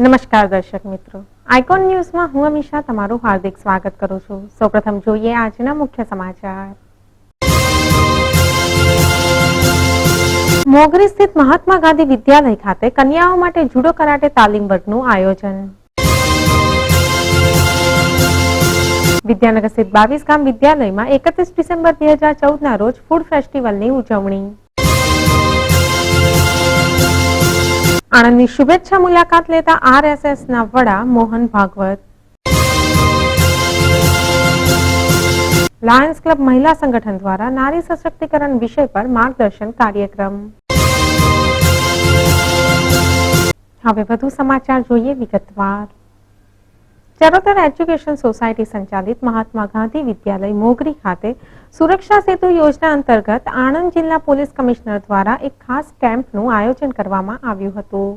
નમસ્કાર દર્શક મિત્રો, આઇકોન ન્યૂઝમાં હું અમીષા તમારું હાર્દિક સ્વાગત કરું છું। સૌપ્રથમ જોઈએ આજના મુખ્ય સમાચાર। મોગરી સ્થિત મહાત્મા ગાંધી વિદ્યાલય ખાતે કન્યાઓ માટે જુડો કરાટે તાલીમ વર્ગનું આયોજન। વિદ્યાનગર સ્થિત 22 ગામ વિદ્યાલયમાં 31 ડિસેમ્બર 2014ના રોજ ફૂડ ફેસ્ટિવલની ઉજવણી। આણંદની શુભેચ્છા મુલાકાત લેતા આરએસએસના વડા મોહન ભાગવત। લાયન્સ ક્લબ મહિલા સંગઠન દ્વારા નારી સશક્તિકરણ વિષય પર માર્ગદર્શન કાર્યક્રમ। હવે વધુ સમાચાર જોઈએ વિગતવાર। ચરોતર એજ્યુકેશન સોસાયટી સંચાલિત મહાત્મા ગાંધી વિદ્યાલય મોગરી ખાતે સુરક્ષા સેતુ યોજના અંતર્ગત આણંદ જિલ્લા પોલીસ કમિશનર દ્વારા એક ખાસ કેમ્પનું આયોજન કરવામાં આવ્યું હતું।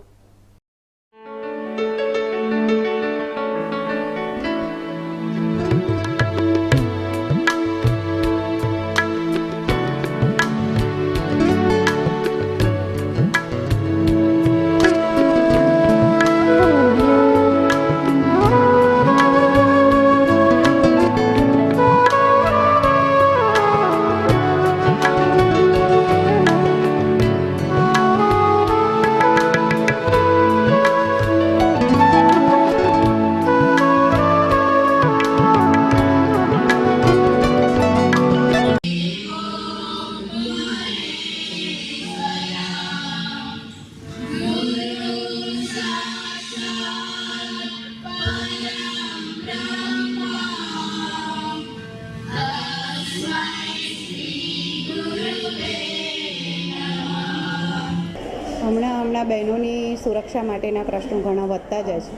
હમણાં બહેનોની સુરક્ષા માટેના પ્રશ્નો ઘણા વધતા જાય છે,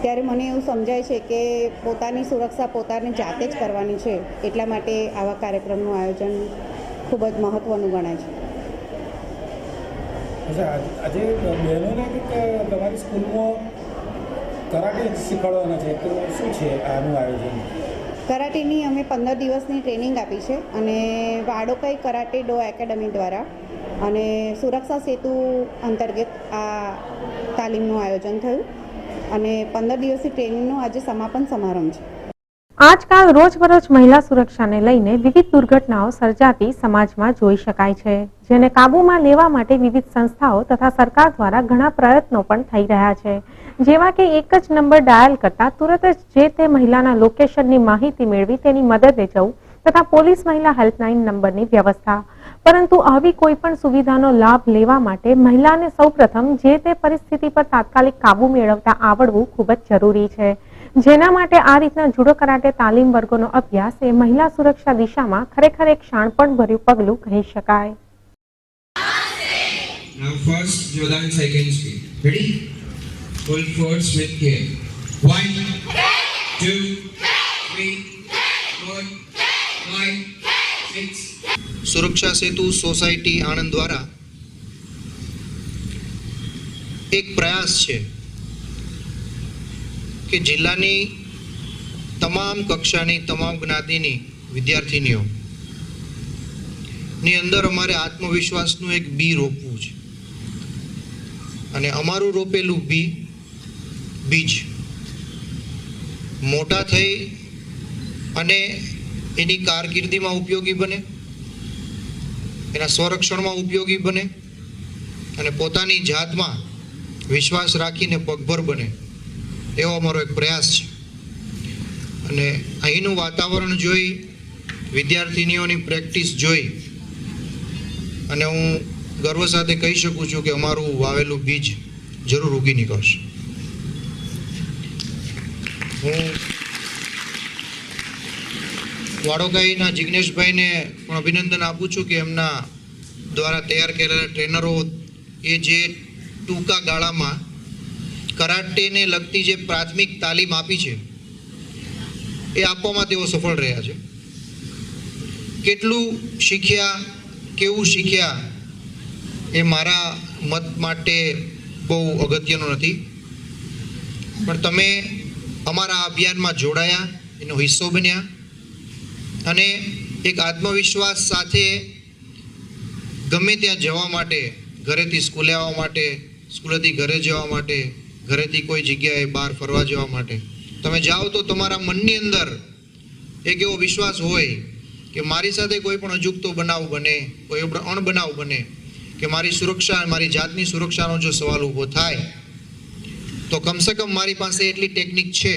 ત્યારે મને એવું સમજાય છે કે પોતાની સુરક્ષા પોતાની જાતે જ કરવાની છે, એટલા માટે આવા કાર્યક્રમનું આયોજન ખૂબ જ મહત્ત્વનું ગણાય છે। આજે બહેનોને તમારી સ્કૂલમાં કરાટે શીખવાડવાના છે, તો શું છે આનું આયોજન? કરાટેની અમે 15 દિવસની ટ્રેનિંગ આપી છે અને વાડોકઈ કરાટે ડો એકેડમી દ્વારા અને સુરક્ષા સેતુ અંતર્ગત આ તાલીમનું આયોજન થયું અને 15 દિવસની ટ્રેનિંગનો આજે સમાપન સમારંભ છે। આજકાલ રોજબરોજ મહિલા સુરક્ષાને લઈને વિવિધ દુર્ઘટનાઓ સર્જાતી સમાજમાં જોઈ શકાય છે, જેને કાબૂમાં લેવા માટે વિવિધ સંસ્થાઓ તથા સરકાર દ્વારા ઘણા પ્રયત્નો પણ થઈ રહ્યા છે, જેવા કે એક જ નંબર ડાયલ કરતા તુરત જ જે તે મહિલાના લોકેશનની માહિતી મેળવી તેની મદદે જવું તથા પોલીસ મહિલા હેલ્પલાઇન નંબરની વ્યવસ્થા। પરંતુ આવી કોઈ પણ સુવિધાનો લાભ લેવા માટે મહિલાને સૌપ્રથમ જે તે પરિસ્થિતિ પર તાત્કાલિક કાબુ મેળવતા આવડવું ખૂબ જ જરૂરી છે, જેના માટે આ રીતના જુડો કરાટે તાલીમ વર્ગોનો અભ્યાસ એ મહિલા સુરક્ષા દિશામાં ખરેખર એક શાણપણભર્યું પગલું કહી શકાય। Now first Jordan second speed. Ready? Full force with care. 1, 2, 3, 4, 5, 6. સુરક્ષા સેતુ સોસાયટી આણંદ દ્વારા એક પ્રયાસ છે કે જિલ્લાની તમામ કક્ષાની તમામ જ્ઞાતિની વિદ્યાર્થીનીઓ ની અંદર અમારે આત્મવિશ્વાસનું એક બી રોપવું છે અને અમારું રોપેલું બીજ મોટા થઈ અને એની કારકિર્દીમાં ઉપયોગી બને, એના સ્વરક્ષણમાં ઉપયોગી બને અને પોતાની જાતમાં વિશ્વાસ રાખીને પગભર બને, એવો અમારો એક પ્રયાસ છે। અને અહીંનું વાતાવરણ જોઈ, વિદ્યાર્થીનીઓની પ્રેક્ટિસ જોઈ અને હું ગર્વ સાથે કહી શકું છું કે અમારું વાવેલું બીજ જરૂર ઉગી નીકળશે। હું વાડોકાઈના જિગ્નેશભાઈને પણ અભિનંદન આપું છું કે એમના દ્વારા તૈયાર કરેલા ટ્રેનરો એ જે ટૂંકા ગાળામાં કરાટેને લગતી જે પ્રાથમિક તાલીમ આપી છે એ આપવામાં તેઓ સફળ રહ્યા છે। કેટલું શીખ્યા, કેવું શીખ્યા એ મારા મત માટે બહુ અગત્યનું નથી, પણ તમે અમારા અભિયાનમાં જોડાયા, એનો હિસ્સો બન્યા અને એક આત્મવિશ્વાસ સાથે ગમે ત્યાં જવા માટે, ઘરેથી સ્કૂલે આવવા માટે, સ્કૂલેથી ઘરે જવા માટે, ઘરેથી કોઈ જગ્યાએ બહાર ફરવા જવા માટે તમે જાઓ તો તમારા મનની અંદર એક એવો વિશ્વાસ હોય કે મારી સાથે કોઈ પણ અજુગતો બનાવ બને, કોઈ અણબનાવ બને કે મારી સુરક્ષા, મારી જાતની સુરક્ષાનો જો સવાલ ઊભો થાય તો કમસે કમ મારી પાસે એટલી ટેકનિક છે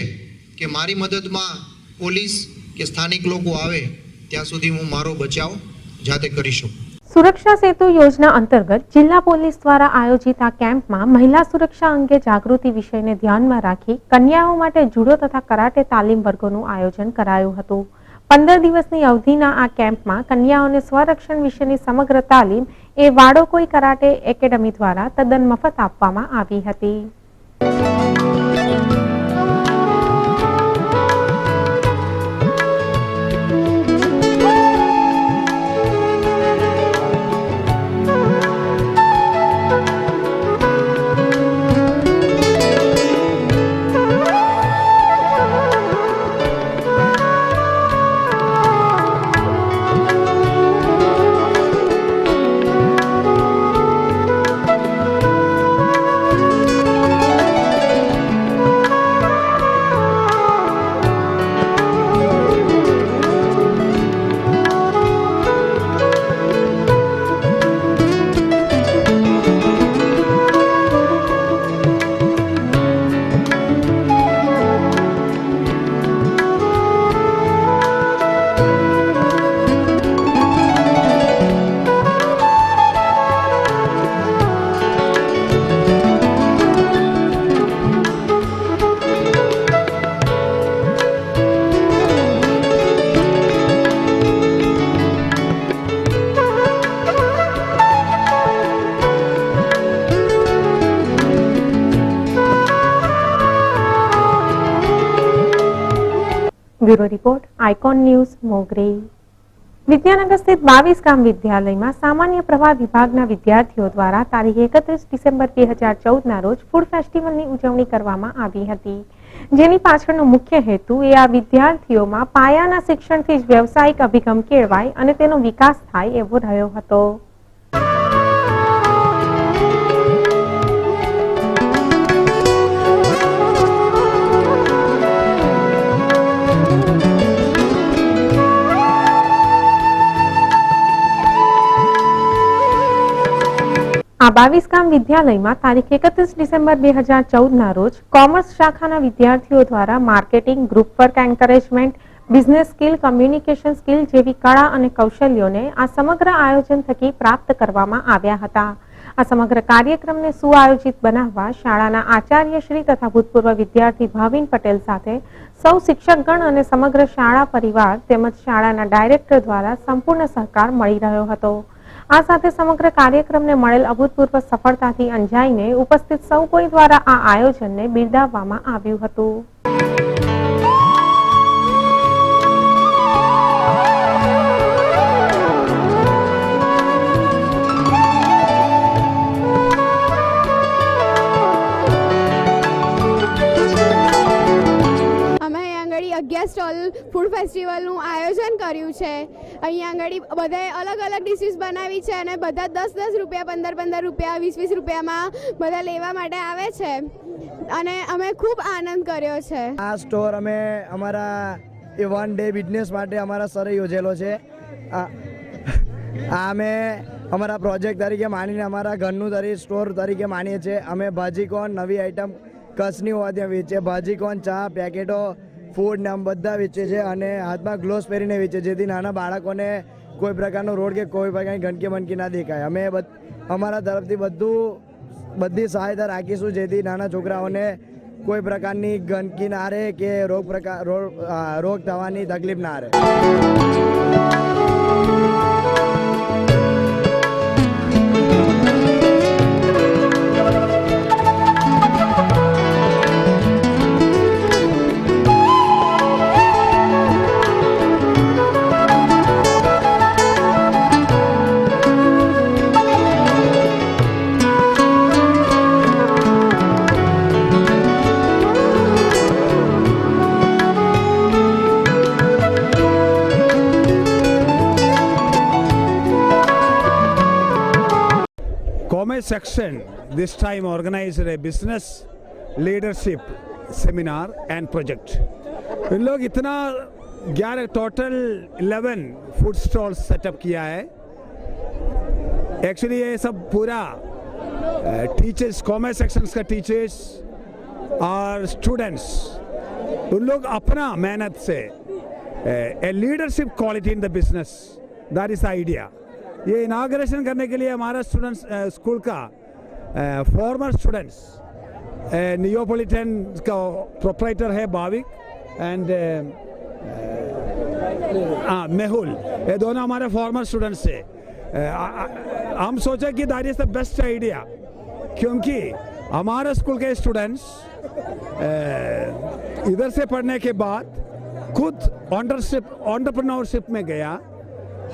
કે મારી મદદમાં પોલીસ કે સ્થાનિક લોકો આવે ત્યાં સુધી હું મારો બચાવ જાતે કરી શકું. સુરક્ષા સેતુ યોજના અંતર્ગત જિલ્લા પોલીસ દ્વારા આયોજિત આ કેમ્પમાં મહિલા સુરક્ષા અંગે જાગૃતિ વિષયને ધ્યાનમાં રાખી કન્યાઓ માટે જુડો તથા કરાટે તાલીમ વર્ગોનું આયોજન કરાયું હતું. 15 દિવસની અવધિના આ કેમ્પમાં કન્યાઓને સ્વરક્ષણ વિશેની સમગ્ર તાલીમ એ વાડોકોઈ કરાટે એકેડમી દ્વારા તદ્દન મફત આપવામાં આવી હતી. બ્યુરો રિપોર્ટ આઇકોન ન્યૂઝ મોગરી. વિદ્યાનગર સ્થિત 22 ગામ વિદ્યાલયમાં સામાન્ય પ્રવાહ વિભાગના વિદ્યાર્થીઓ દ્વારા તારીખ 31 ડિસેમ્બર 2014ના રોજ ફૂડ ફેસ્ટિવલની ઉજવણી કરવામાં આવી હતી, જેની પાછળનો મુખ્ય હેતુ એ આ વિદ્યાર્થીઓમાં પાયાના શિક્ષણથી જ વ્યવસાયિક અભિગમ કેળવાય અને તેનો વિકાસ થાય એવો રહ્યો હતો. આ 22 ગામ વિદ્યાલયમાં તારીખ 31 ડિસેમ્બર 2014ના રોજ કોમર્સ શાખાના વિદ્યાર્થીઓ દ્વારા marketing, group work encouragement, business skill, communication skill જેવી કળા અને કૌશલ્યોને આ સમગ્ર આયોજન થકી પ્રાપ્ત કરવામાં આવ્યા હતા. આ સમગ્ર કાર્યક્રમને સુઆયોજિત બનાવવા શાળાના આચાર્યશ્રી તથા ભૂતપૂર્વ વિદ્યાર્થી ભાવિન પટેલ સાથે સૌ શિક્ષકગણ અને સમગ્ર શાળા પરિવાર તેમજ શાળાના ડાયરેક્ટર દ્વારા સંપૂર્ણ સહકાર મળી રહ્યો હતો. આ સાથે સમગ્ર કાર્યક્રમને મળેલ અભૂતપૂર્વ સફળતાથી અંજાઈને ઉપસ્થિત સૌ કોઈ દ્વારા આ આયોજનને બિરદાવવામાં આવ્યું હતું. સ્ટોલ ફૂડ ફેસ્ટિવલનું આયોજન કર્યું છે. અહીંયા આગળ બધાએ અલગ અલગ ડિશિસ બનાવી છે અને બધા 10-10 રૂપિયા, 15-15 રૂપિયા, 20-20 રૂપિયામાં બધા લેવા માટે આવે છે અને અમે ખૂબ આનંદ કર્યો છે. આ સ્ટોર અમે અમારા એ 1 ડે બિઝનેસ માટે અમારા સરે યોજેલો છે. આ અમે અમારા પ્રોજેક્ટ તરીકે માનીને અમારા ઘરનું સ્ટોર તરીકે માનીએ છીએ. અમે ભાજીકોન નવી આઈટમ કચ્છની હોવાથી વેચીએ. ભાજીકોન, ચા પેકેટો, ફૂડ ને આમ બધા વેચે છે અને હાથમાં ગ્લોવ્સ પહેરીને વેચે, જેથી નાના બાળકોને કોઈ પ્રકારનો રોડ કે કોઈ પ્રકારની ગંદકી બંદકી ના દેખાય. અમે અમારા તરફથી બધી સહાયતા રાખીશું, જેથી નાના છોકરાઓને કોઈ પ્રકારની ગંદકી ના રહે કે રોગ થવાની તકલીફ ના રહે. Commerce section this time organized a business leadership seminar and project. इन लोग इतना 11 टोटल 11 फूड स्टॉल्स सेटअप किया है। एक्चुअली ये सब पूरा टीचर्स, कॉमर्स सेक्शंस का टीचर्स और स्टूडेंट्स, उन लोग अपना मेहनत से a leadership quality in the business, that is idea. ये इनाग्रेशन करने के लिए हमारा स्टूडेंट्स स्कूल का फॉर्मर स्टूडेंट्स, नियोपोलिटन का प्रोप्राइटर है भाविक एंड मेहुल, ये दोनों हमारे फॉर्मर स्टूडेंट्स है। हम सोचा कि that is the best idea, क्योंकि हमारे स्कूल के स्टूडेंट्स इधर से पढ़ने के बाद खुद एंटरप्रेन्योरशिप में गया,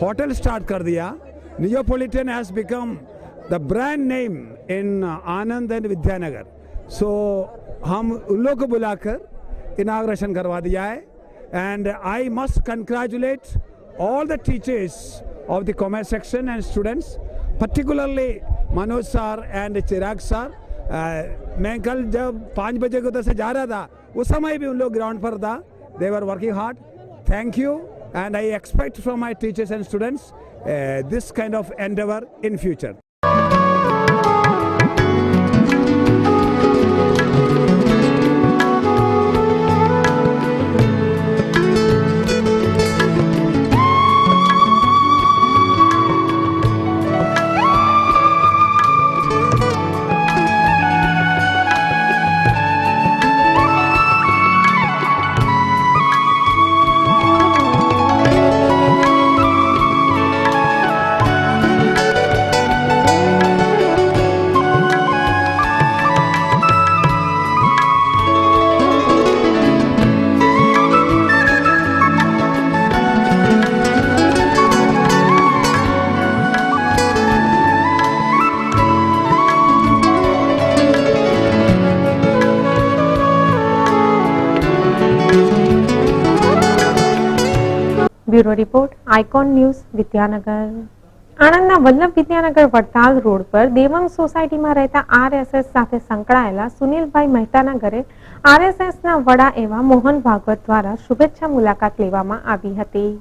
होटल स्टार्ट कर दिया। Neapolitan has become the brand name in Anand and Vidyanagar. So हम उन लोग को बुलाकर इनाग्रेशन करवा दिया है। And I must congratulate all the teachers of the commerce section and students, particularly Manoj sir and Chirag sir. मैं कल जब 5 बजे को उधर से जा रहा था, उस समय भी उन लोग ग्राउंड पर था। They were working hard. Thank you and I expect from my teachers and students this kind of endeavour in future. Bureau report, icon news, Vidyanagar. આણંદના વલ્લભ વિદ્યાનગર વડતાલ રોડ પર દેવમ સોસાયટીમાં રહેતા આરએસએસ સાથે સંકળાયેલા સુનિલભાઈ મહેતાના ઘરે આરએસએસના વડા એવા મોહન ભાગવત દ્વારા શુભેચ્છા મુલાકાત લેવામાં આવી હતી।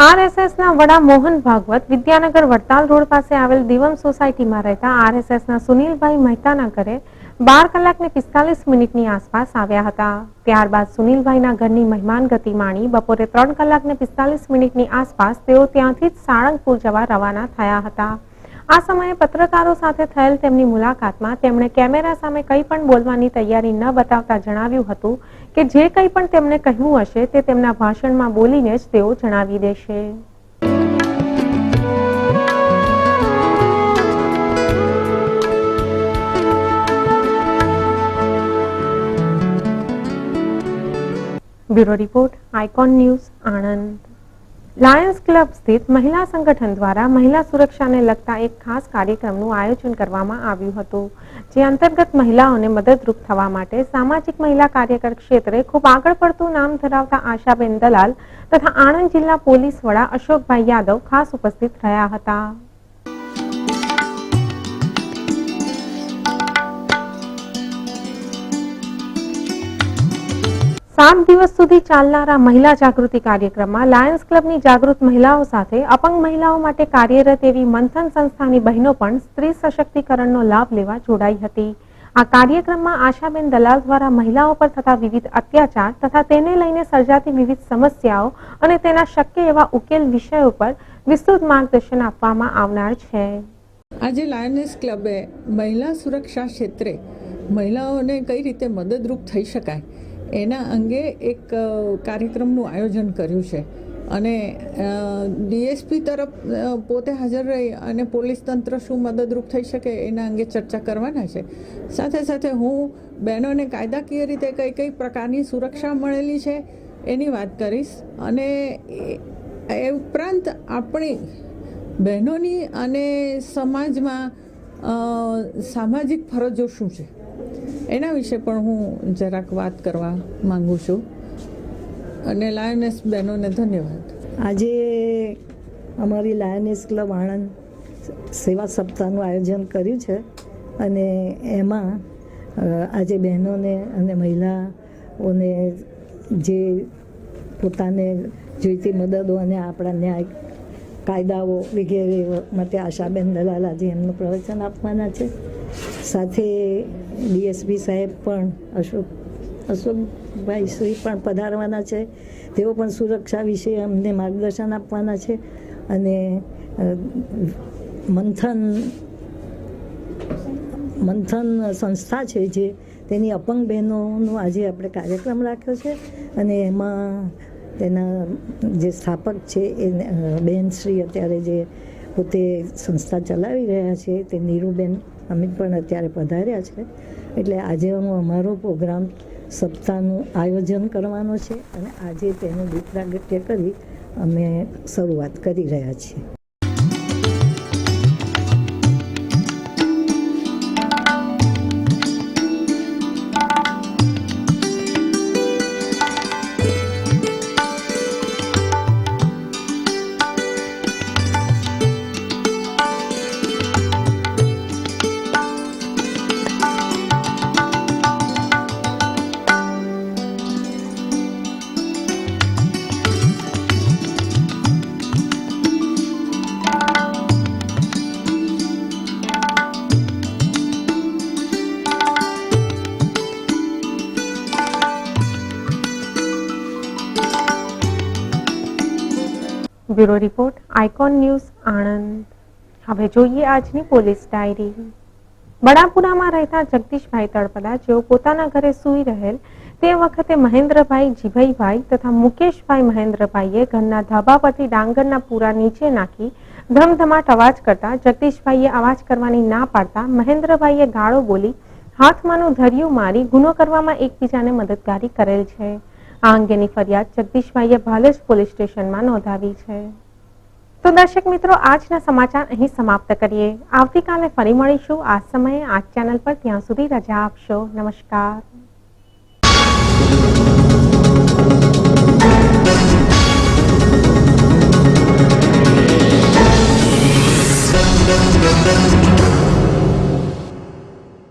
આરએસએસના વડા મોહન ભાગવત વિદ્યાનગર વડતાલ રોડ પાસે આવેલ દેવમ સોસાયટીમાં રહેતા આરએસએસના સુનિલભાઈ મહેતાના ઘરે 12 કલાક ને 45 મિનિટની આસપાસ આવ્યા હતા। ત્યારબાદ સુનિલભાઈના ઘરની મહેમાન ગતિ માણી બપોરે 3 કલાક ને 45 મિનિટની આસપાસ તેઓ ત્યાંથી જ સાળંગપુર જવા રવાના થયા હતા। આ સમયે પત્રકારો સાથે થયેલ તેમની મુલાકાતમાં તેમણે કેમેરા સામે કંઈ પણ બોલવાની તૈયારી ન બતાવતા જણાવ્યું હતું કે જે કંઈ પણ તેમણે કહ્યું હશે તે તેમના ભાષણમાં બોલીને જ તેઓ જણાવી દેશે। Bureau report, icon news, Anand. Lions club સ્થિત મહિલા સંગઠન દ્વારા મહિલા સુરક્ષાને લગતા એક ખાસ કાર્યક્રમનું આયોજન કરવામાં આવ્યું હતું, જે અંતર્ગત મહિલાઓને મદદરૂપ થવા માટે સામાજિક મહિલા કાર્યકર ક્ષેત્રે ખૂબ આગળ પડતું નામ ધરાવતા આશાબેન દલાલ તથા આણંદ જિલ્લા પોલીસ વડા અશોકભાઈ યાદવ ખાસ ઉપસ્થિત રહ્યા હતા। 7 દિવસ સુધી ચાલનારા મહિલા જાગૃતિ કાર્યક્રમમાં લાયન્સ ક્લબની જાગૃત મહિલાઓ સાથે અપંગ મહિલાઓ માટે કાર્યરત એવી મંથન સંસ્થાની બહેનો પણ સ્ત્રી સશક્તિકરણનો લાભ લેવા જોડાઈ હતી। આ કાર્યક્રમમાં આશાબેન દલાલ દ્વારા મહિલાઓ પર થતા વિવિધ અત્યાચાર તથા તેને લઈને સર્જાતી વિવિધ સમસ્યાઓ અને તેના શક્ય એવા ઉકેલ વિષયો પર વિસ્તૃત માર્ગદર્શન આપવામાં આવનાર છે। આજે લાયન્સ ક્લબે મહિલા સુરક્ષા ક્ષેત્રે મહિલાઓને કઈ રીતે મદદરૂપ થઈ શકાય એના અંગે એક કાર્યક્રમનું આયોજન કર્યું છે અને ડીએસપી તરફ પોતે હાજર રહી અને પોલીસ તંત્ર શું મદદરૂપ થઈ શકે એના અંગે ચર્ચા કરવાના છે। સાથે સાથે હું બહેનોને કાયદાકીય રીતે કઈ કઈ પ્રકારની સુરક્ષા મળેલી છે એની વાત કરીશ અને એ ઉપરાંત આપણી બહેનોની અને સમાજમાં સામાજિક ફરજો શું છે એના વિશે પણ હું જરાક વાત કરવા માંગુ છું. અને લાયનેસ બહેનોને ધન્યવાદ. આજે અમારી લાયનેસ ક્લબ આણંદ સેવા સપ્તાહનું આયોજન કર્યું છે અને એમાં આજે બહેનોને અને મહિલાઓને જે પોતાને જોઈતી મદદો અને આપણા ન્યાય કાયદાઓ વગેરે માટે આશાબેન દલાલ આજે એમનું પ્રવચન આપવાના છે. સાથે ડીએસપી સાહેબ પણ અશોકભાઈ શ્રી પણ પધારવાના છે. તેઓ પણ સુરક્ષા વિશે અમને માર્ગદર્શન આપવાના છે. અને મંથન સંસ્થા છે જે તેની અપંગ બહેનોનો આજે આપણે કાર્યક્રમ રાખ્યો છે અને એમાં તેના જે સ્થાપક છે એ બહેનશ્રી અત્યારે જે પોતે સંસ્થા ચલાવી રહ્યા છે તે નીરુબેન અમિત પણ અત્યારે પધાર્યા છે. એટલે આજે અમારો પ્રોગ્રામ સપ્તાહનું આયોજન કરવાનો છે અને આજે તેનું દીપ પ્રાગટ્ય કરી અમે શરૂઆત કરી રહ્યા છીએ. Bureau report icon news Anand. હવે જોઈએ આજની પોલીસ ડાયરી. બડાપુરામાં રહેતા જગદીશભાઈ તળપદા જેઓ પોતાના ઘરે સૂઈ રહેલ તે વખતે મહેન્દ્રભાઈ જીભાઈભાઈ તથા મુકેશભાઈ મહેન્દ્રભાઈએ ઘરના ધાબા પરથી ડાંગરના પૂરા નીચે નાખી ધમધમાટ અવાજ કરતા જગદીશભાઈએ અવાજ કરવાની ના પાડતા મહેન્દ્રભાઈએ ગાળો બોલી હાથમાંનું ધરિયું મારી ગુનો કરવામાં એકબીજાને મદદગારી કરેલ છે. આ અંગેની ફરિયાદ જગદીશભાઈએ ભાલેજ પોલીસ સ્ટેશનમાં નોંધાવી છે. તો દર્શક મિત્રો, આજના સમાચાર અહીં સમાપ્ત કરીએ. આવતીકાલે ફરી મળીશું આ સમયે આ ચેનલ પર. ત્યાં સુધી રજા આપશો. નમસ્કાર. Thank you.